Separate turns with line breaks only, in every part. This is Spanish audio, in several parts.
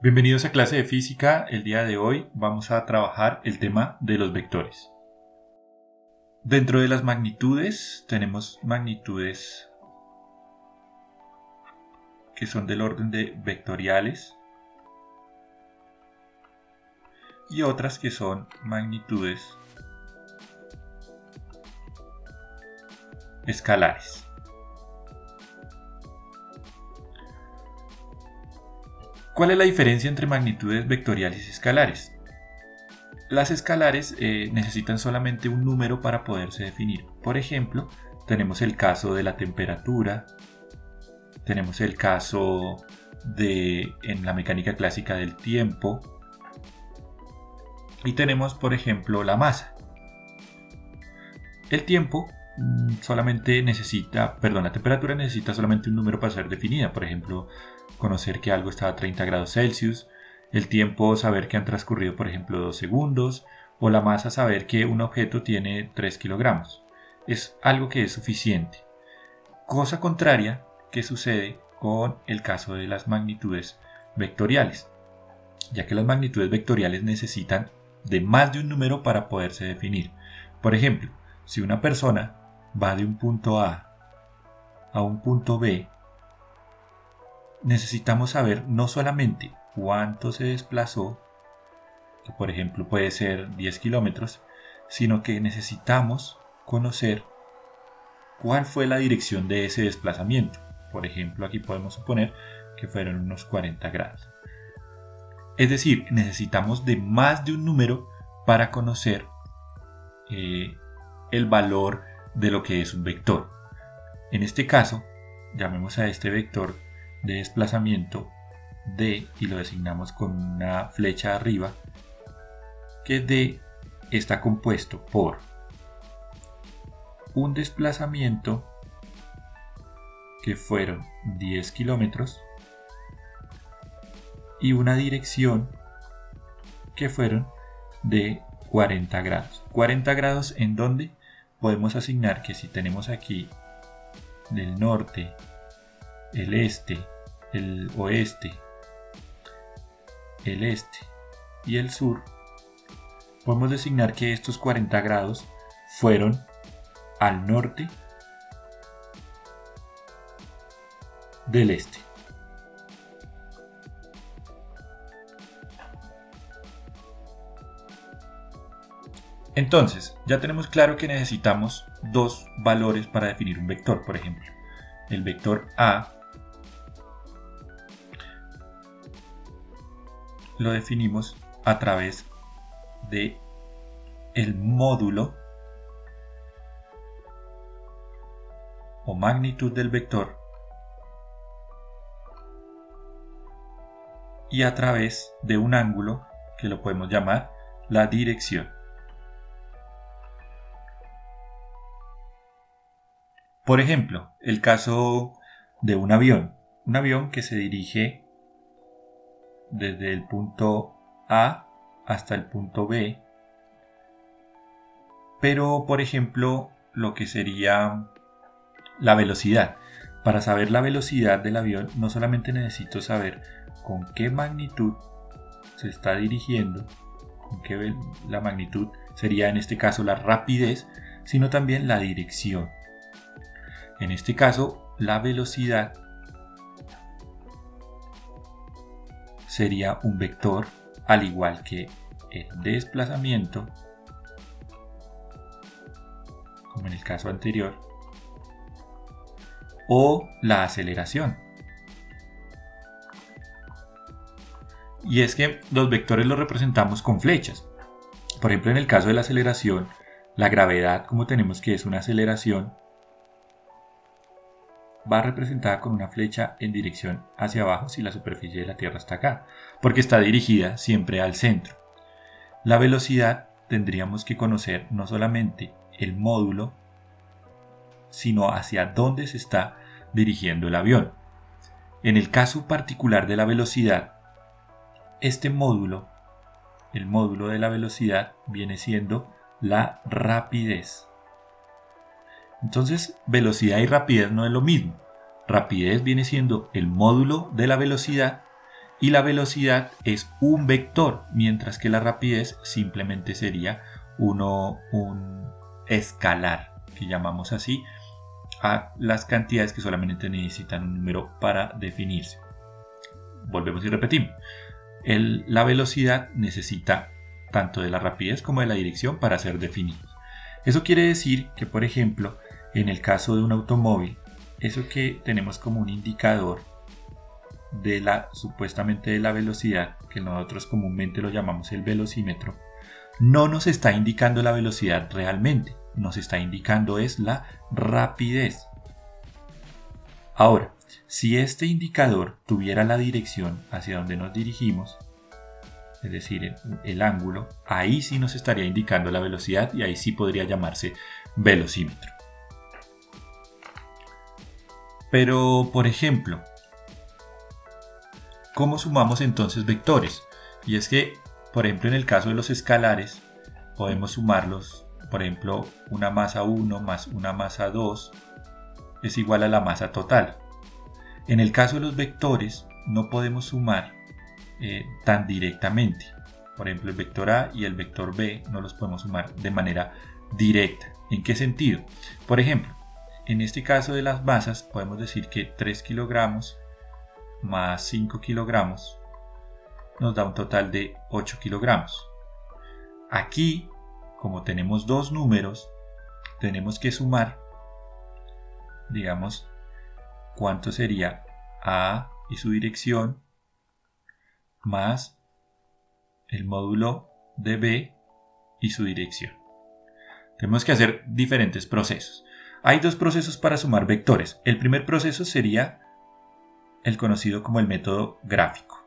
Bienvenidos a clase de física. El día de hoy vamos a trabajar el tema de los vectores. Dentro de las magnitudes tenemos magnitudes que son del orden de vectoriales y otras que son magnitudes escalares. ¿Cuál es la diferencia entre magnitudes vectoriales y escalares? Las escalares necesitan solamente un número para poderse definir. Por ejemplo, tenemos el caso de la temperatura, tenemos el caso en la mecánica clásica del tiempo y tenemos, por ejemplo, la masa. El tiempo la temperatura necesita solamente un número para ser definida. Por ejemplo, conocer que algo está a 30 grados Celsius, el tiempo saber que han transcurrido por ejemplo 2 segundos, o la masa saber que un objeto tiene 3 kilogramos. Es algo que es suficiente. Cosa contraria que sucede con el caso de las magnitudes vectoriales, ya que las magnitudes vectoriales necesitan de más de un número para poderse definir. Por ejemplo, si una persona va de un punto A a un punto B, necesitamos saber no solamente cuánto se desplazó, que por ejemplo puede ser 10 kilómetros, sino que necesitamos conocer cuál fue la dirección de ese desplazamiento. Por ejemplo, aquí podemos suponer que fueron unos 40 grados. Es decir, necesitamos de más de un número para conocer el valor de lo que es un vector. En este caso, llamemos a este vector de desplazamiento D y lo designamos con una flecha arriba, que D está compuesto por un desplazamiento que fueron 10 kilómetros y una dirección que fueron de 40 grados. 40 grados en donde podemos asignar que si tenemos aquí del norte, el este, el oeste, el este y el sur, podemos designar que estos 40 grados fueron al norte del este. Entonces, ya tenemos claro que necesitamos dos valores para definir un vector. Por ejemplo, el vector A lo definimos a través de el módulo o magnitud del vector y a través de un ángulo que lo podemos llamar la dirección. Por ejemplo, el caso de un avión que se dirige desde el punto A hasta el punto B, pero por ejemplo lo que sería la velocidad. Para saber la velocidad del avión no solamente necesito saber con qué magnitud se está dirigiendo, la magnitud sería en este caso la rapidez, sino también la dirección. En este caso, la velocidad sería un vector, al igual que el desplazamiento, como en el caso anterior, o la aceleración. Y es que los vectores los representamos con flechas. Por ejemplo, en el caso de la aceleración, la gravedad, como tenemos que es una aceleración, va representada con una flecha en dirección hacia abajo si la superficie de la Tierra está acá, porque está dirigida siempre al centro. La velocidad tendríamos que conocer no solamente el módulo, sino hacia dónde se está dirigiendo el avión. En el caso particular de la velocidad, este módulo, el módulo de la velocidad, viene siendo la rapidez. Entonces, velocidad y rapidez no es lo mismo. Rapidez viene siendo el módulo de la velocidad Y la velocidad es un vector, mientras que la rapidez simplemente sería un escalar, que llamamos así, a las cantidades que solamente necesitan un número para definirse. Volvemos y repetimos. La velocidad necesita tanto de la rapidez como de la dirección para ser definidos. Eso quiere decir que, por ejemplo, en el caso de un automóvil, eso que tenemos como un indicador supuestamente de la velocidad, que nosotros comúnmente lo llamamos el velocímetro, no nos está indicando la velocidad realmente, nos está indicando es la rapidez. Ahora, si este indicador tuviera la dirección hacia donde nos dirigimos, es decir, el ángulo, ahí sí nos estaría indicando la velocidad y ahí sí podría llamarse velocímetro. Pero, por ejemplo, ¿cómo sumamos entonces vectores? Y es que, por ejemplo, en el caso de los escalares, podemos sumarlos, por ejemplo, una masa 1 más una masa 2 es igual a la masa total. En el caso de los vectores, no podemos sumar tan directamente. Por ejemplo, el vector A y el vector B no los podemos sumar de manera directa. ¿En qué sentido? Por ejemplo, en este caso de las masas, podemos decir que 3 kilogramos más 5 kilogramos nos da un total de 8 kilogramos. Aquí, como tenemos dos números, tenemos que sumar, digamos, cuánto sería A y su dirección más el módulo de B y su dirección. Tenemos que hacer diferentes procesos. Hay dos procesos para sumar vectores. El primer proceso sería el conocido como el método gráfico,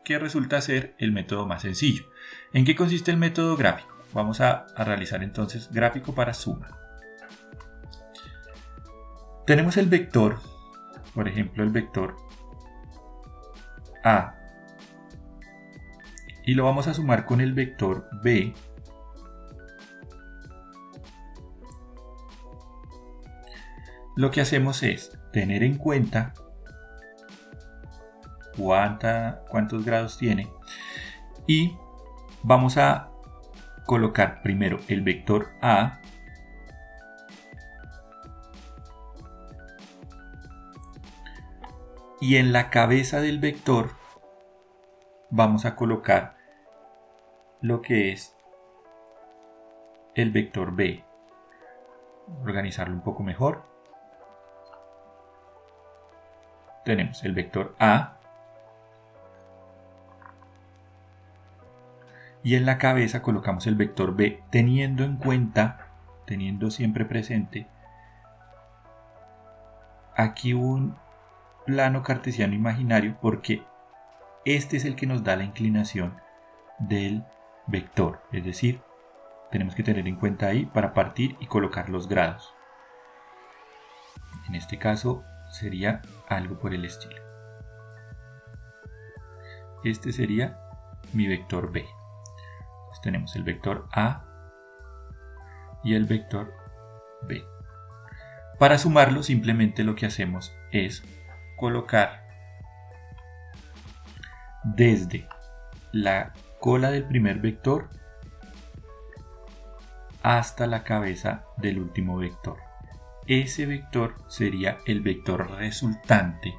que resulta ser el método más sencillo. ¿En qué consiste el método gráfico? Vamos a realizar entonces gráfico para suma. Tenemos el vector, por ejemplo el vector A, y lo vamos a sumar con el vector B, lo que hacemos es tener en cuenta cuántos grados tiene y vamos a colocar primero el vector A y en la cabeza del vector vamos a colocar lo que es el vector B. Organizarlo un poco mejor. Tenemos el vector A y en la cabeza colocamos el vector B, teniendo en cuenta, teniendo siempre presente aquí un plano cartesiano imaginario, porque este es el que nos da la inclinación del vector, es decir, tenemos que tener en cuenta ahí para partir y colocar los grados. En este caso sería algo por el estilo. Este sería mi vector B. Entonces tenemos el vector A y el vector B. Para sumarlo simplemente lo que hacemos es colocar desde la cola del primer vector hasta la cabeza del último vector. Ese vector sería el vector resultante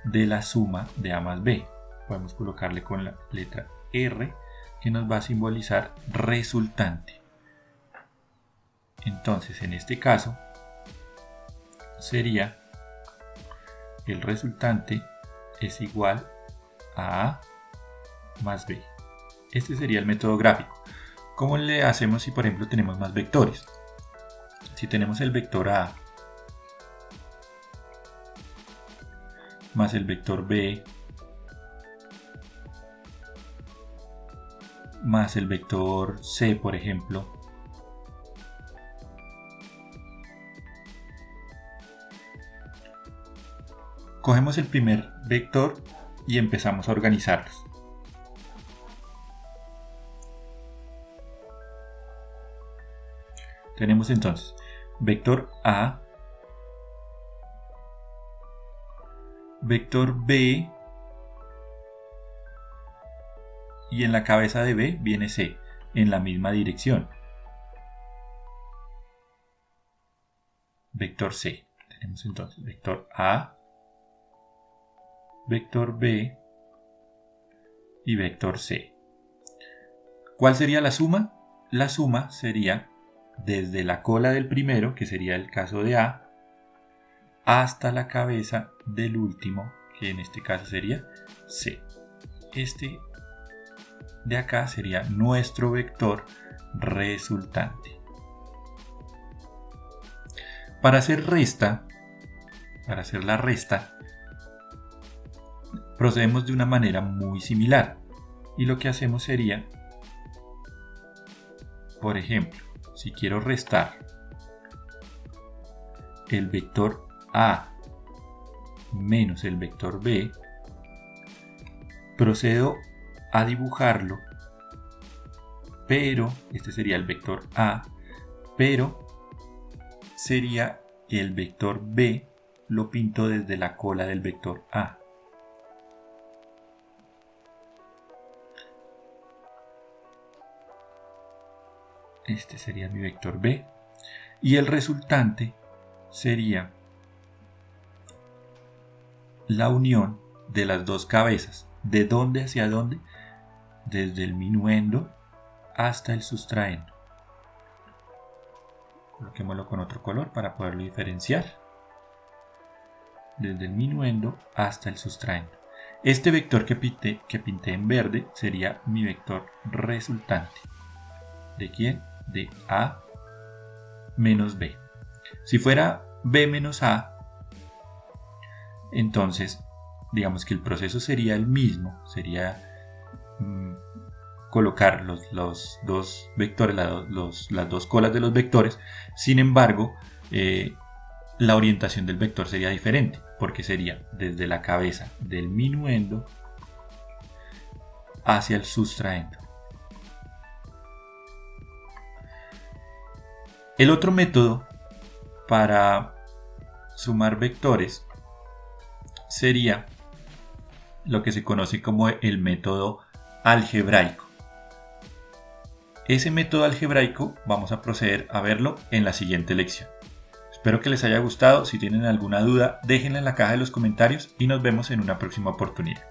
de la suma de A más B. Podemos colocarle con la letra R, que nos va a simbolizar resultante. Entonces, en este caso, sería el resultante es igual a A más B. Este sería el método gráfico. ¿Cómo le hacemos si, por ejemplo, tenemos más vectores? Si tenemos el vector A más el vector B más el vector C, por ejemplo, cogemos el primer vector y empezamos a organizarlos. Tenemos entonces vector A, vector B y en la cabeza de B viene C, en la misma dirección. Vector C. Tenemos entonces vector A, vector B y vector C. ¿Cuál sería la suma? La suma sería desde la cola del primero, que sería el caso de A, hasta la cabeza del último, que en este caso sería C. Este de acá sería nuestro vector resultante. Para hacer la resta, procedemos de una manera muy similar. Y lo que hacemos sería, por ejemplo, si quiero restar el vector A menos el vector B, procedo a dibujarlo, pero este sería el vector A, pero sería que el vector B lo pinto desde la cola del vector A. Este sería mi vector B. Y el resultante sería la unión de las dos cabezas. ¿De dónde hacia dónde? Desde el minuendo hasta el sustraendo. Coloquémoslo con otro color para poderlo diferenciar. Desde el minuendo hasta el sustraendo. Este vector que pinté en verde sería mi vector resultante. ¿De quién? De A menos B. Si fuera B menos A, entonces digamos que el proceso sería el mismo, sería colocar los dos vectores, las dos colas de los vectores. Sin embargo, la orientación del vector sería diferente, porque sería desde la cabeza del minuendo hacia el sustraendo. El otro método para sumar vectores sería lo que se conoce como el método algebraico. Ese método algebraico vamos a proceder a verlo en la siguiente lección. Espero que les haya gustado. Si tienen alguna duda, déjenla en la caja de los comentarios y nos vemos en una próxima oportunidad.